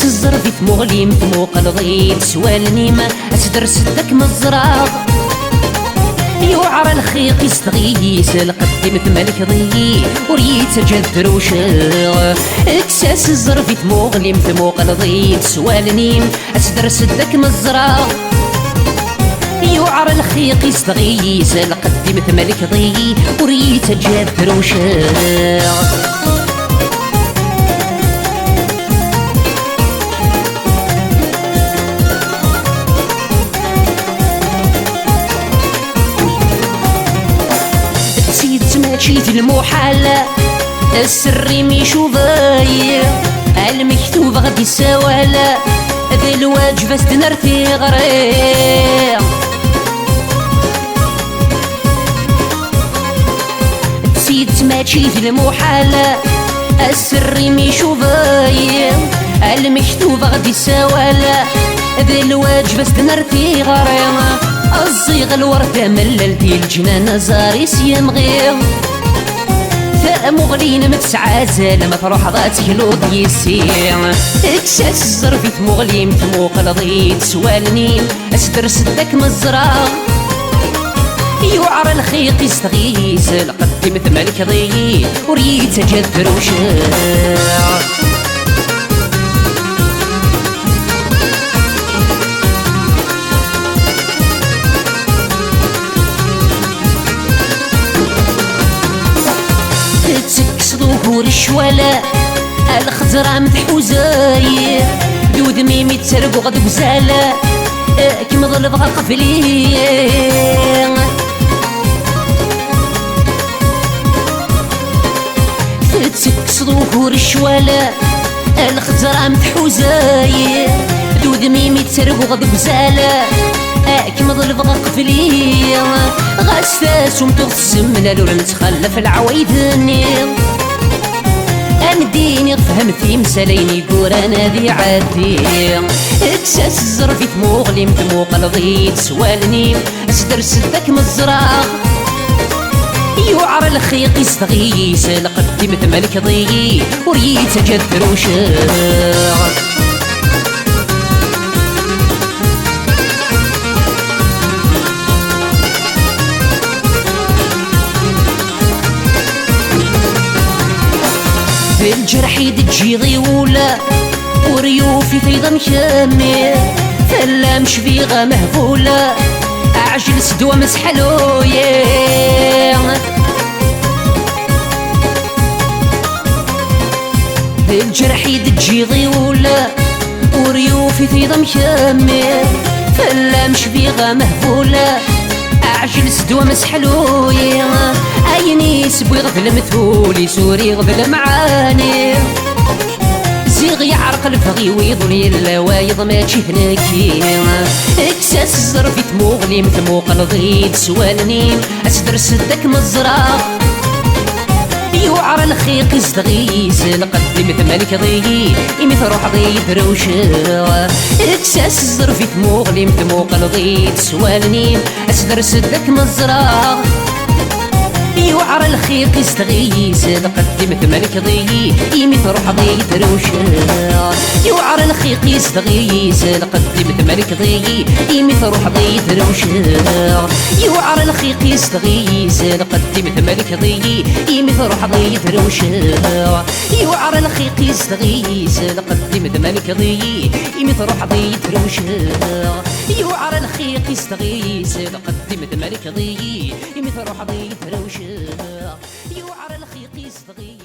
إكساس الزرفي ثموغليم ثموق الضيد سوالني ما أتدرس داك مزراغ يوعر الخيق يستغيس القدم ثمالك ضي وريت جدر وشاغ إكساس الزرفي ثموغليم ثموق الضيد سوالني أتدرس داك مزراغ يوعر الخيق يستغيس القدم ثمالك ضي وريت جدر وشاغ ماشيت المحالة السري ميشو ضايع المكتوب غادي السوالة ذي الواجب استنرتي غريع نسيت ماشيت المحالة السري ميشو ضايع المكتوب غادي السوالة ذي الواجب استنرتي غريع الصيغ الوردة مللتي الجنان زاري سيام غير مغلين متسعى زال تروح ضاتك لوض يسير إكساس الزرفي مغليم ثموق الضيد سوالني أسدرس داك مزراغ يوعر الخيط يستغيس القدم ثمالك ضي وريت جدر وشاع ظهور الشوالا الخضرا متحوزاي دود ميمي تسرق وغد بزالا كيما ظل بغا قفلي تسكس ظهور الشوالا الخضرا متحوزاي دود ميمي تسرق وغد بزالا كيما ظل بغا قفلي غاساس ومتغسم لالو نتخلف العوايدني امديني فهمتي مساليني قورانا ذي عادي إكساس الزرفي ثموغلي مثموق الضيد سوالني أسدرس داك مزراغ يوعر الخيق يستغيس القدم ثمالك ضي وريت جدر وشاغ الجرح يدجي ضيولة وريوفي فيضا مكمل فلا مشفيغة مهبولة أعجل سدوة مسحلوية الجرح يدجي ضيولة وريوفي فيضا مكمل فلا مشفيغة مهبولة أعجل سدوة مسحلوية عيني سبوي غفل مثولي سوري غفل معاني زيغ يعرق الفغي ويضلي اللوايض ماشي هناكي إكساس الزرفي ثموغلي مثموق الضيد سوالني أسدرس داك مزراغ يوعر الخيق يستغيس القدم ثمالك ضي إمي تروح ضي دروشة إكساس الزرفي ثموغلي مثموق الضيد سوالني أسدرس داك مزراغ يوعر الخيق يستغيس القدم ثمالك ضي إمي تروح ضي دروشة يوعر الخيق يستغيس القدم ثمالك ضي إمي تروح ضي دروشة يوعر الخيق يستغيس القدم ثمالك ضي إمي تروح ضي دروشة يوعر الخيق يستغيس القدم ثمالك ضي إمي تروح ضي دروشة يوعر الخيق يستغيس القدم ثمالك ضي إمي تروح ضي دروشة يوعر الخيق يستغيث